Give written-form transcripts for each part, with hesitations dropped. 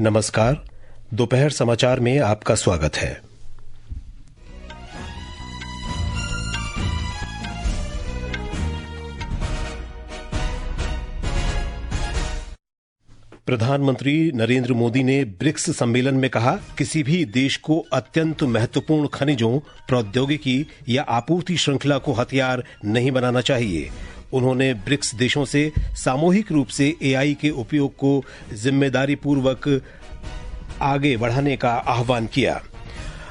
नमस्कार। दोपहर समाचार में आपका स्वागत है। प्रधानमंत्री नरेंद्र मोदी ने ब्रिक्स सम्मेलन में कहा, किसी भी देश को अत्यंत महत्वपूर्ण खनिजों, प्रौद्योगिकी या आपूर्ति श्रृंखला को हथियार नहीं बनाना चाहिए। उन्होंने ब्रिक्स देशों से सामूहिक रूप से एआई के उपयोग को जिम्मेदारी पूर्वक आगे बढ़ाने का आह्वान किया।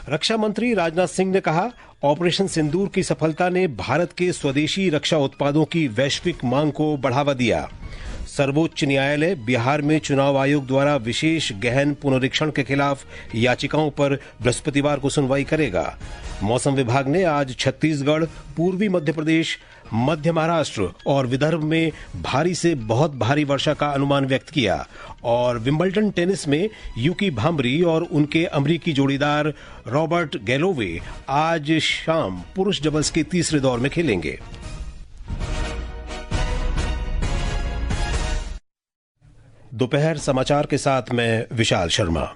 रक्षा मंत्री राजनाथ सिंह ने कहा, ऑपरेशन सिंदूर की सफलता ने भारत के स्वदेशी रक्षा उत्पादों की वैश्विक मांग को बढ़ावा दिया। सर्वोच्च न्यायालय बिहार में चुनाव आयोग द्वारा विशेष गहन पुनरीक्षण के खिलाफ याचिकाओं पर बृहस्पतिवार को सुनवाई करेगा। मौसम विभाग ने आज छत्तीसगढ़, पूर्वी मध्य प्रदेश, मध्य महाराष्ट्र और विदर्भ में भारी से बहुत भारी वर्षा का अनुमान व्यक्त किया। और विंबलडन टेनिस में यूकी भांबरी और उनके अमरीकी जोड़ीदार रॉबर्ट गैलोवे आज शाम पुरुष डबल्स के तीसरे दौर में खेलेंगे। दोपहर समाचार के साथ मैं विशाल शर्मा।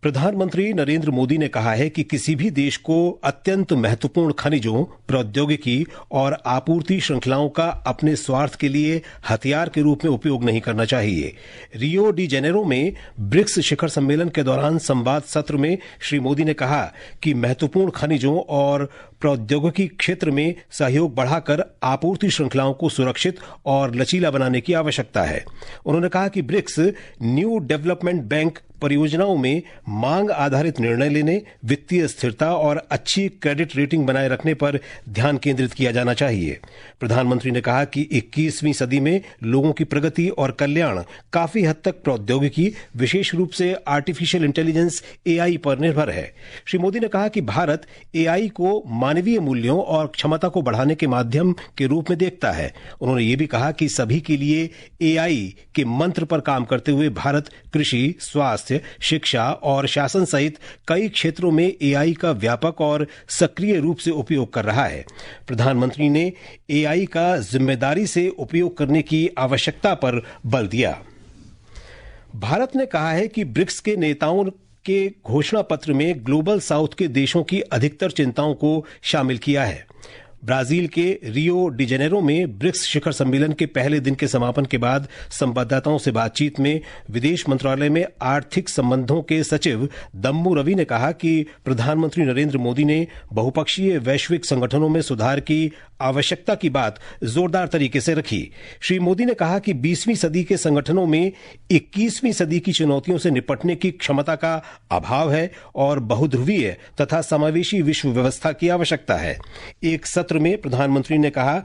प्रधानमंत्री नरेंद्र मोदी ने कहा है कि किसी भी देश को अत्यंत महत्वपूर्ण खनिजों, प्रौद्योगिकी और आपूर्ति श्रृंखलाओं का अपने स्वार्थ के लिए हथियार के रूप में उपयोग नहीं करना चाहिए। रियो डी जेनेरो में ब्रिक्स शिखर सम्मेलन के दौरान संवाद सत्र में श्री मोदी ने कहा कि महत्वपूर्ण खनिजों और प्रौद्योगिकी क्षेत्र में सहयोग बढ़ाकर आपूर्ति श्रृंखलाओं को सुरक्षित और लचीला बनाने की आवश्यकता है। उन्होंने कहा कि ब्रिक्स न्यू डेवलपमेंट बैंक परियोजनाओं में मांग आधारित निर्णय लेने, वित्तीय स्थिरता और अच्छी क्रेडिट रेटिंग बनाए रखने पर ध्यान केंद्रित किया जाना चाहिए। प्रधानमंत्री ने कहा कि 21वीं सदी में लोगों की प्रगति और कल्याण काफी हद तक प्रौद्योगिकी, विशेष रूप से आर्टिफिशियल इंटेलिजेंस एआई पर निर्भर है। श्री मोदी ने कहा कि भारत एआई को मानवीय मूल्यों और क्षमता को बढ़ाने के माध्यम के रूप में देखता है। उन्होंने ये भी कहा कि सभी के लिए एआई के मंत्र पर काम करते हुए भारत कृषि, स्वास्थ्य, शिक्षा और शासन सहित कई क्षेत्रों में एआई का व्यापक और सक्रिय रूप से उपयोग कर रहा है। प्रधानमंत्री ने एआई का जिम्मेदारी से उपयोग करने की आवश्यकता पर बल दिया। भारत ने कहा है कि ब्रिक्स के नेताओं के घोषणा पत्र में ग्लोबल साउथ के देशों की अधिकतर चिंताओं को शामिल किया है। ब्राजील के रियो डी जेनेरो में ब्रिक्स शिखर सम्मेलन के पहले दिन के समापन के बाद संवाददाताओं से बातचीत में विदेश मंत्रालय में आर्थिक संबंधों के सचिव दम्मू रवि ने कहा कि प्रधानमंत्री नरेंद्र मोदी ने बहुपक्षीय वैश्विक संगठनों में सुधार की आवश्यकता की बात जोरदार तरीके से रखी। श्री मोदी ने कहा कि 20वीं सदी के संगठनों में 21वीं सदी की चुनौतियों से निपटने की क्षमता का अभाव है और बहुध्रुवीय तथा समावेशी विश्व व्यवस्था की आवश्यकता है। एक सत्र में प्रधानमंत्री ने कहा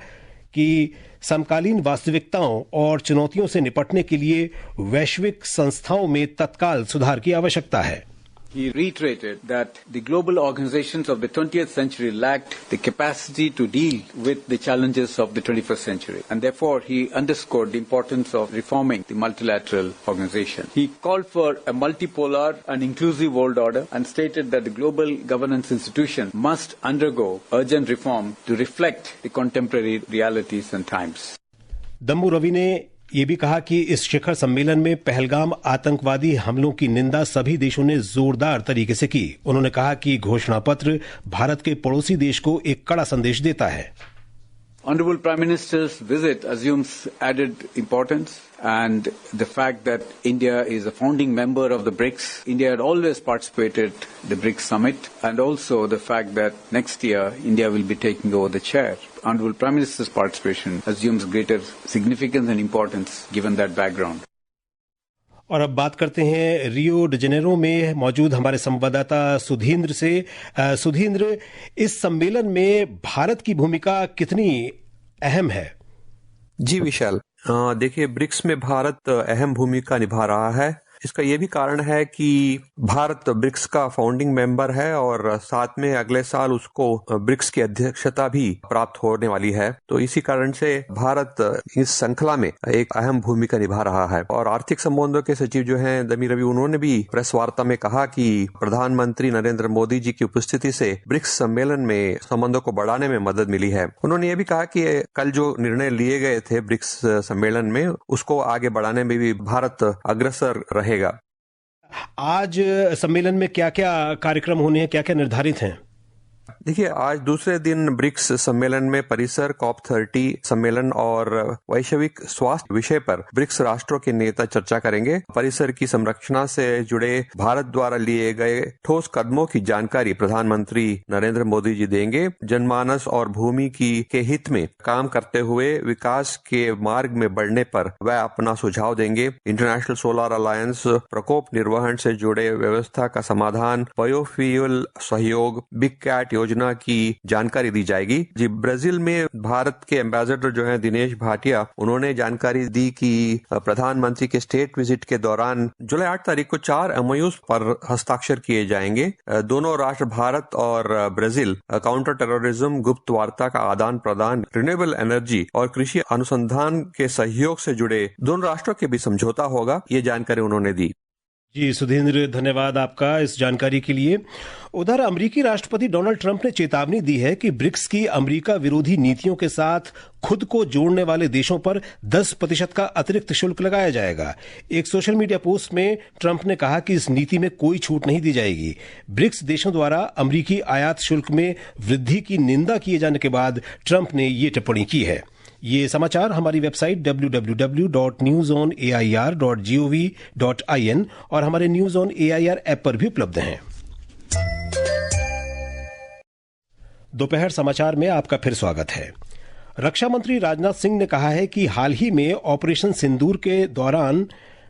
कि समकालीन वास्तविकताओं और चुनौतियों से निपटने के लिए वैश्विक संस्थाओं में तत्काल सुधार की आवश्यकता है। He reiterated that the global organizations of the 20th century lacked the capacity to deal with the challenges of the 21st century, and therefore he underscored the importance of reforming the multilateral organization. He called for a multipolar and inclusive world order and stated that the global governance institution must undergo urgent reform to reflect the contemporary realities and times. Dammu Ravi ने ये भी कहा कि इस शिखर सम्मेलन में पहलगाम आतंकवादी हमलों की निंदा सभी देशों ने जोरदार तरीके से की। उन्होंने कहा कि घोषणा पत्र भारत के पड़ोसी देश को एक कड़ा संदेश देता है। Honorable Prime Minister's visit assumes added importance, and the fact that India is a founding member of the BRICS. India had always participated the BRICS summit, and also the fact that next year India will be taking over the chair. Honorable Prime Minister's participation assumes greater significance and importance given that background. और अब बात करते हैं Rio de Janeiro में मौजूद हमारे संवाददाता सुधींद्र से। सुधींद्र, इस सम्मेलन में भारत की भूमिका कितनी अहम है? जी विशाल, देखिए ब्रिक्स में भारत अहम भूमिका निभा रहा है। इसका ये भी कारण है कि भारत ब्रिक्स का फाउंडिंग मेंबर है और साथ में अगले साल उसको ब्रिक्स की अध्यक्षता भी प्राप्त होने वाली है। तो इसी कारण से भारत इस श्रृंखला में एक अहम भूमिका निभा रहा है। और आर्थिक संबंधों के सचिव जो हैं दमी रवि, उन्होंने भी प्रेस वार्ता में कहा कि प्रधानमंत्री नरेंद्र मोदी जी की उपस्थिति से ब्रिक्स सम्मेलन में संबंधों को बढ़ाने में मदद मिली है। उन्होंने ये भी कहा कि कल जो निर्णय लिए गए थे ब्रिक्स सम्मेलन में, उसको आगे बढ़ाने में भी भारत अग्रसर रहेगा। आज सम्मेलन में क्या क्या कार्यक्रम होने हैं, क्या क्या निर्धारित हैं? देखिए, आज दूसरे दिन ब्रिक्स सम्मेलन में परिसर COP30 सम्मेलन और वैश्विक स्वास्थ्य विषय पर ब्रिक्स राष्ट्रों के नेता चर्चा करेंगे। परिसर की संरक्षणा से जुड़े भारत द्वारा लिए गए ठोस कदमों की जानकारी प्रधानमंत्री नरेंद्र मोदी जी देंगे। जनमानस और भूमि के हित में काम करते हुए विकास के मार्ग में बढ़ने पर वह अपना सुझाव देंगे। इंटरनेशनल सोलर अलायंस, प्रकोप निर्वहन से जुड़े व्यवस्था का समाधान, बायोफ्यूल सहयोग, बिग कैट योजना की जानकारी दी जाएगी। जी, ब्राजील में भारत के एम्बेसडर जो हैं दिनेश भाटिया, उन्होंने जानकारी दी कि प्रधानमंत्री के स्टेट विजिट के दौरान जुलाई 8 तारीख को 4 MOUs पर हस्ताक्षर किए जाएंगे। दोनों राष्ट्र भारत और ब्राजील काउंटर टेररिज्म, गुप्त वार्ता का आदान प्रदान, रिन्यूएबल एनर्जी और कृषि अनुसंधान के सहयोग से जुड़े दोनों राष्ट्रों के बीच समझौता होगा, ये जानकारी उन्होंने दी। जी सुधींद्र, धन्यवाद आपका इस जानकारी के लिए। उधर अमेरिकी राष्ट्रपति डोनाल्ड ट्रंप ने चेतावनी दी है कि ब्रिक्स की अमेरिका विरोधी नीतियों के साथ खुद को जोड़ने वाले देशों पर 10% का अतिरिक्त शुल्क लगाया जाएगा। एक सोशल मीडिया पोस्ट में ट्रंप ने कहा कि इस नीति में कोई छूट नहीं दी जाएगी। ब्रिक्स देशों द्वारा अमेरिकी आयात शुल्क में वृद्धि की निंदा किए जाने के बाद ट्रंप ने ये टिप्पणी की है। ये समाचार हमारी वेबसाइट www.newsonair.gov.in और हमारे न्यूज ऑन AIR ऐप पर भी उपलब्ध हैं। दोपहर समाचार में आपका फिर स्वागत है। रक्षा मंत्री राजनाथ सिंह ने कहा है कि हाल ही में ऑपरेशन सिंदूर के दौरान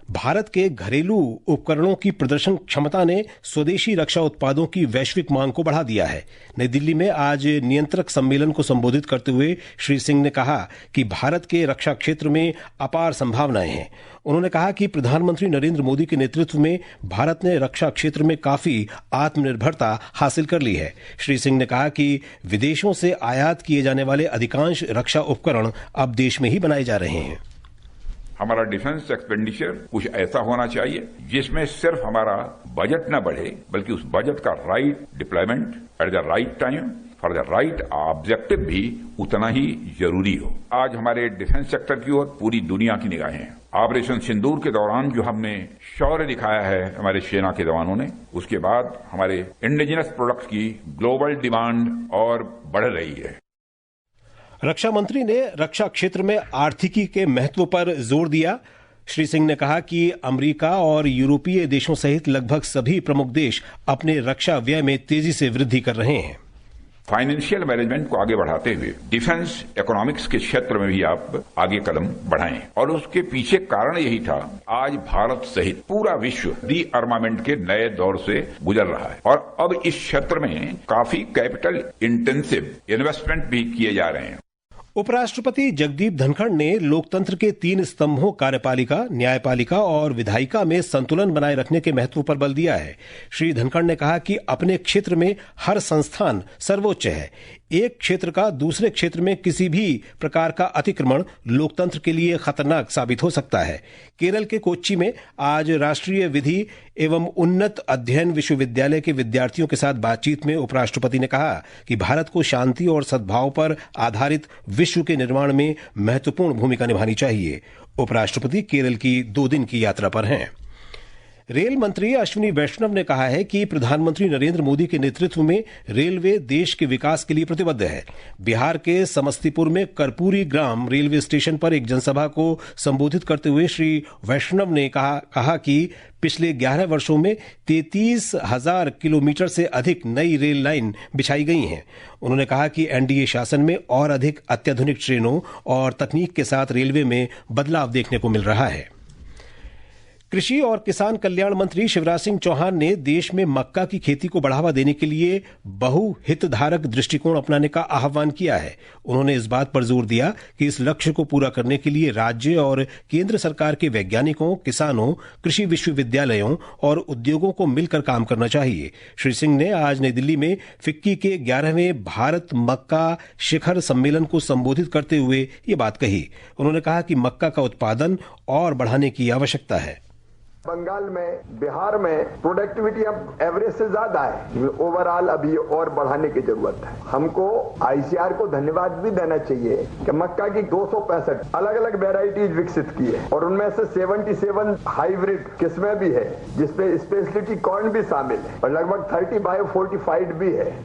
भारत के घरेलू उपकरणों की प्रदर्शन क्षमता ने स्वदेशी रक्षा उत्पादों की वैश्विक मांग को बढ़ा दिया है। नई दिल्ली में आज नियंत्रक सम्मेलन को संबोधित करते हुए श्री सिंह ने कहा कि भारत के रक्षा क्षेत्र में अपार संभावनाएं हैं। उन्होंने कहा कि प्रधानमंत्री नरेंद्र मोदी के नेतृत्व में भारत ने रक्षा क्षेत्र में काफी आत्मनिर्भरता हासिल कर ली है। श्री सिंह ने कहा कि विदेशों से आयात किए जाने वाले अधिकांश रक्षा उपकरण अब देश में ही बनाए जा रहे हैं। हमारा डिफेंस एक्सपेंडिचर कुछ ऐसा होना चाहिए जिसमें सिर्फ हमारा बजट न बढ़े, बल्कि उस बजट का right deployment at the right time for the right objective भी उतना ही जरूरी हो। आज हमारे डिफेंस सेक्टर की ओर पूरी दुनिया की निगाहें हैं। ऑपरेशन सिंदूर के दौरान जो हमने शौर्य दिखाया है हमारे सेना के जवानों ने, उसके बाद हमारे इंडिजिनस प्रोडक्ट्स की ग्लोबल डिमांड और बढ़ रही है। रक्षा मंत्री ने रक्षा क्षेत्र में आर्थिकी के महत्व पर जोर दिया। श्री सिंह ने कहा कि अमेरिका और यूरोपीय देशों सहित लगभग सभी प्रमुख देश अपने रक्षा व्यय में तेजी से वृद्धि कर रहे हैं। फाइनेंशियल मैनेजमेंट को आगे बढ़ाते हुए डिफेंस इकोनॉमिक्स के क्षेत्र में भी आप आगे कदम बढ़ाएं, और उसके पीछे कारण यही था, आज भारत सहित पूरा विश्व रीआर्मामेंट के नए दौर से गुजर रहा है और अब इस क्षेत्र में काफी कैपिटल इंटेंसिव इन्वेस्टमेंट भी किए जा रहे हैं। उपराष्ट्रपति जगदीप धनखड़ ने लोकतंत्र के 3 स्तंभों कार्यपालिका, न्यायपालिका और विधायिका में संतुलन बनाए रखने के महत्व पर बल दिया है। श्री धनखड़ ने कहा कि अपने क्षेत्र में हर संस्थान सर्वोच्च है। एक क्षेत्र का दूसरे क्षेत्र में किसी भी प्रकार का अतिक्रमण लोकतंत्र के लिए खतरनाक साबित हो सकता है। केरल के कोच्चि में आज राष्ट्रीय विधि एवं उन्नत अध्ययन विश्वविद्यालय के विद्यार्थियों के साथ बातचीत में उपराष्ट्रपति ने कहा कि भारत को शांति और सद्भाव पर आधारित विश्व के निर्माण में महत्वपूर्ण भूमिका निभानी चाहिए। उपराष्ट्रपति केरल की 2 दिन की यात्रा पर हैं। रेल मंत्री अश्विनी वैष्णव ने कहा है कि प्रधानमंत्री नरेंद्र मोदी के नेतृत्व में रेलवे देश के विकास के लिए प्रतिबद्ध है। बिहार के समस्तीपुर में कर्पूरी ग्राम रेलवे स्टेशन पर एक जनसभा को संबोधित करते हुए श्री वैष्णव ने कहा कि पिछले 11 वर्षों में 33,000 किलोमीटर से अधिक नई रेल लाइन बिछाई गई हैं। उन्होंने कहा कि एनडीए शासन में और अधिक अत्याधुनिक ट्रेनों और तकनीक के साथ रेलवे में बदलाव देखने को मिल रहा है। कृषि और किसान कल्याण मंत्री शिवराज सिंह चौहान ने देश में मक्का की खेती को बढ़ावा देने के लिए बहुहितधारक दृष्टिकोण अपनाने का आह्वान किया है। उन्होंने इस बात पर जोर दिया कि इस लक्ष्य को पूरा करने के लिए राज्य और केंद्र सरकार के वैज्ञानिकों, किसानों, कृषि विश्वविद्यालयों और उद्योगों को मिलकर काम करना चाहिए। श्री सिंह ने आज नई दिल्ली में फिक्की के 11वें भारत मक्का शिखर सम्मेलन को संबोधित करते हुए ये बात कही। उन्होंने कहा कि मक्का का उत्पादन और बढ़ाने की आवश्यकता है। बंगाल में, बिहार में प्रोडक्टिविटी अब एवरेज से ज्यादा है। ओवरऑल अभी और बढ़ाने की जरूरत है। हमको आईसीआर को धन्यवाद भी देना चाहिए कि मक्का की 265 अलग अलग वेराइटीज विकसित की है और उनमें से 77 हाइब्रिड किस्में भी है, जिसपे स्पेशलिटी कॉर्न भी शामिल है और लगभग 30 बायो-फोर्टिफाइड भी है।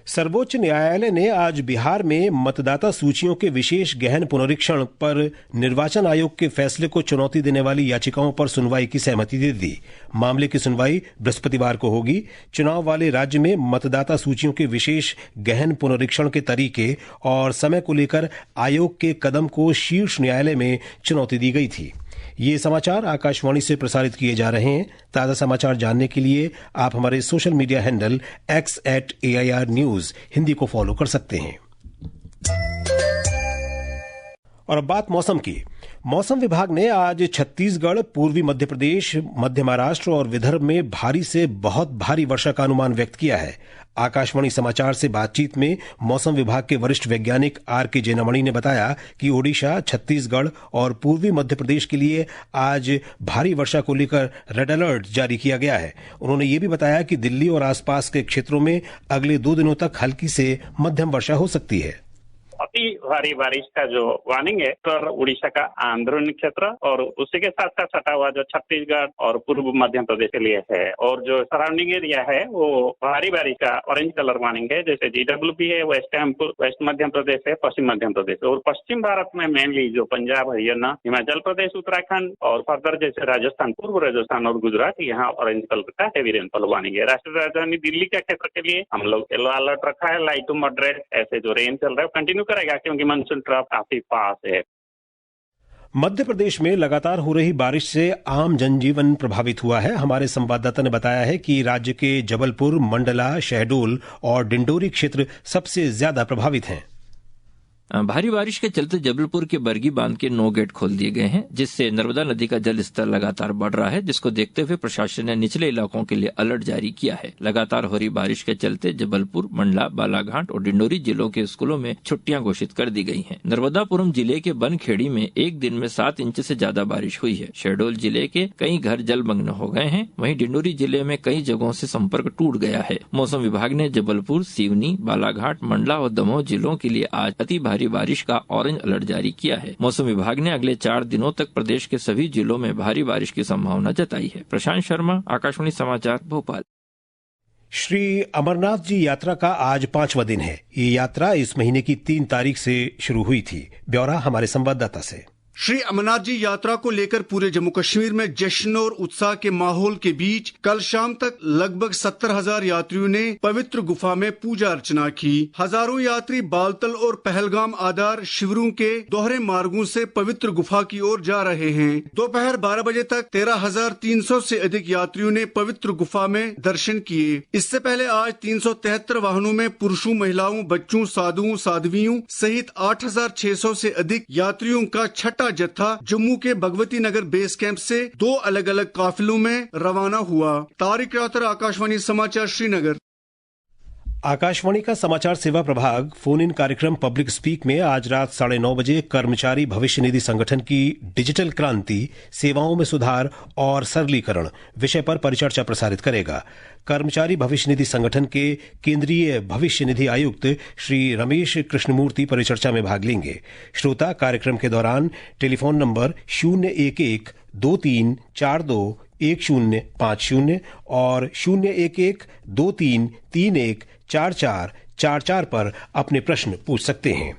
सर्वोच्च न्यायालय ने आज बिहार में मतदाता सूचियों के विशेष गहन पुनरीक्षण पर निर्वाचन आयोग के फैसले को चुनौती देने वाली याचिकाओं पर सुनवाई की सहमति दे दी। मामले की सुनवाई बृहस्पतिवार को होगी। चुनाव वाले राज्य में मतदाता सूचियों के विशेष गहन पुनरीक्षण के तरीके और समय को लेकर आयोग के कदम को शीर्ष न्यायालय में चुनौती दी गई थी। ये समाचार आकाशवाणी से प्रसारित किए जा रहे हैं। ताजा समाचार जानने के लिए आप हमारे social media handle x@AIR News Hindi को फॉलो कर सकते हैं। और अब बात मौसम की। मौसम विभाग ने आज छत्तीसगढ़, पूर्वी मध्य प्रदेश, मध्य महाराष्ट्र और विदर्भ में भारी से बहुत भारी वर्षा का अनुमान व्यक्त किया है। आकाशवाणी समाचार से बातचीत में मौसम विभाग के वरिष्ठ वैज्ञानिक आर.के. जेनामणि ने बताया कि ओडिशा, छत्तीसगढ़ और पूर्वी मध्य प्रदेश के लिए आज भारी वर्षा को लेकर रेड अलर्ट जारी किया गया है। उन्होंने ये भी बताया कि दिल्ली और आसपास के क्षेत्रों में अगले 2 दिनों तक हल्की से मध्यम वर्षा हो सकती है। अति भारी बारिश का जो वार्निंग है तो उड़ीसा का आंध्रनी क्षेत्र और उसी के साथ साथ सटा हुआ जो छत्तीसगढ़ और पूर्व मध्य प्रदेश के लिए है, और जो सराउंडिंग एरिया है वो भारी बारिश का ऑरेंज कलर वार्निंग है। जैसे GWP है, वेस्ट मध्य प्रदेश है, पश्चिम मध्य प्रदेश और पश्चिम भारत में मेनली जो पंजाब, हरियाणा, हिमाचल प्रदेश, उत्तराखंड और फर्दर जैसे राजस्थान, पूर्व राजस्थान और गुजरात, यहाँ ऑरेंज कलर का हेवी रेनफॉल वार्निंग है। राष्ट्रीय राजधानी दिल्ली के क्षेत्र के लिए हम लोग येलो अलर्ट रखा है। लाइट टू मॉडरेट ऐसे जो रेन चल रहा है कंटिन्यू करेगा क्योंकि मानसून ट्रफ काफी पास है। मध्य प्रदेश में लगातार हो रही बारिश से आम जनजीवन प्रभावित हुआ है। हमारे संवाददाता ने बताया है कि राज्य के जबलपुर, मंडला, शहडोल और डिंडोरी क्षेत्र सबसे ज्यादा प्रभावित हैं। भारी बारिश के चलते जबलपुर के बरगी बांध के 9 गेट खोल दिए गए हैं, जिससे नर्मदा नदी का जल स्तर लगातार बढ़ रहा है, जिसको देखते हुए प्रशासन ने निचले इलाकों के लिए अलर्ट जारी किया है। लगातार हो रही बारिश के चलते जबलपुर, मंडला, बालाघाट और डिंडोरी जिलों के स्कूलों में छुट्टियां घोषित कर दी गई हैं। नर्मदापुरम जिले के बनखेड़ी में एक दिन में 7 इंच से ज्यादा बारिश हुई है। शहडोल जिले के कई घर जलमग्न हो गए हैं। वहीं डिंडोरी जिले में कई जगहों से संपर्क टूट गया है। मौसम विभाग ने जबलपुर, सिवनी, बालाघाट, मंडला और दमोह जिलों के लिए आज अति भारी बारिश का ऑरेंज अलर्ट जारी किया है। मौसम विभाग ने अगले 4 दिनों तक प्रदेश के सभी जिलों में भारी बारिश की संभावना जताई है। प्रशांत शर्मा, आकाशवाणी समाचार, भोपाल। श्री अमरनाथ जी यात्रा का आज 5वां दिन है। ये यात्रा इस महीने की 3 तारीख से शुरू हुई थी। ब्यौरा हमारे संवाददाता से। श्री अमरनाथ जी यात्रा को लेकर पूरे जम्मू कश्मीर में जश्न और उत्साह के माहौल के बीच कल शाम तक लगभग 70,000 यात्रियों ने पवित्र गुफा में पूजा अर्चना की। हजारों यात्री बालतल और पहलगाम आधार शिविरों के दोहरे मार्गों से पवित्र गुफा की ओर जा रहे हैं। दोपहर 12 बजे तक 13,300 से अधिक यात्रियों ने पवित्र गुफा में दर्शन किए। इससे पहले आज 373 वाहनों में पुरुषों, महिलाओं, बच्चों, साधुओं, साध्वियों सहित 8,600 से अधिक यात्रियों का छठा जत्था जम्मू के भगवती नगर बेस कैंप से 2 अलग अलग काफिलों में रवाना हुआ। तारिक यात्रा, आकाशवाणी समाचार, श्रीनगर। आकाशवाणी का समाचार सेवा प्रभाग फोन इन कार्यक्रम पब्लिक स्पीक में आज रात 9:30 बजे कर्मचारी भविष्य निधि संगठन की डिजिटल क्रांति, सेवाओं में सुधार और सरलीकरण विषय पर परिचर्चा प्रसारित करेगा। कर्मचारी भविष्य निधि संगठन के केंद्रीय भविष्य निधि आयुक्त श्री रमेश कृष्णमूर्ति परिचर्चा में भाग लेंगे। श्रोता कार्यक्रम के दौरान टेलीफोन नंबर 011-2242-1050 और 011-2331-4444 पर अपने प्रश्न पूछ सकते हैं।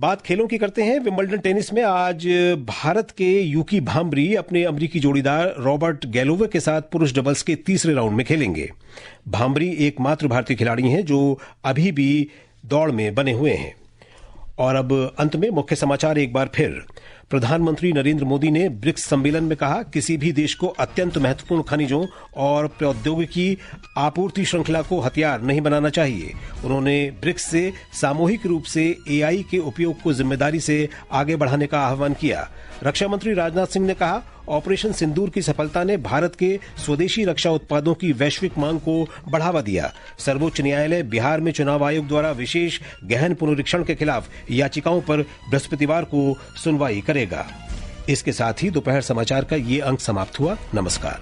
बात खेलों की करते हैं। विंबलडन टेनिस में आज भारत के यूकी भांबरी अपने अमेरिकी जोड़ीदार रॉबर्ट गैलोवे के साथ पुरुष डबल्स के तीसरे राउंड में खेलेंगे। भांबरी एकमात्र भारतीय खिलाड़ी हैं जो अभी भी दौड़ में बने हुए हैं। और अब अंत में मुख्य समाचार एक बार फिर। प्रधानमंत्री नरेंद्र मोदी ने ब्रिक्स सम्मेलन में कहा, किसी भी देश को अत्यंत महत्वपूर्ण खनिजों और प्रौद्योगिकी आपूर्ति श्रृंखला को हथियार नहीं बनाना चाहिए। उन्होंने ब्रिक्स से सामूहिक रूप से AI के उपयोग को जिम्मेदारी से आगे बढ़ाने का आह्वान किया। रक्षा मंत्री राजनाथ सिंह ने कहा, ऑपरेशन सिंदूर की सफलता ने भारत के स्वदेशी रक्षा उत्पादों की वैश्विक मांग को बढ़ावा दिया। सर्वोच्च न्यायालय बिहार में चुनाव आयोग द्वारा विशेष गहन पुनरीक्षण के खिलाफ याचिकाओं पर बृहस्पतिवार को सुनवाई करेगा। इसके साथ ही दोपहर समाचार का ये अंक समाप्त हुआ। नमस्कार।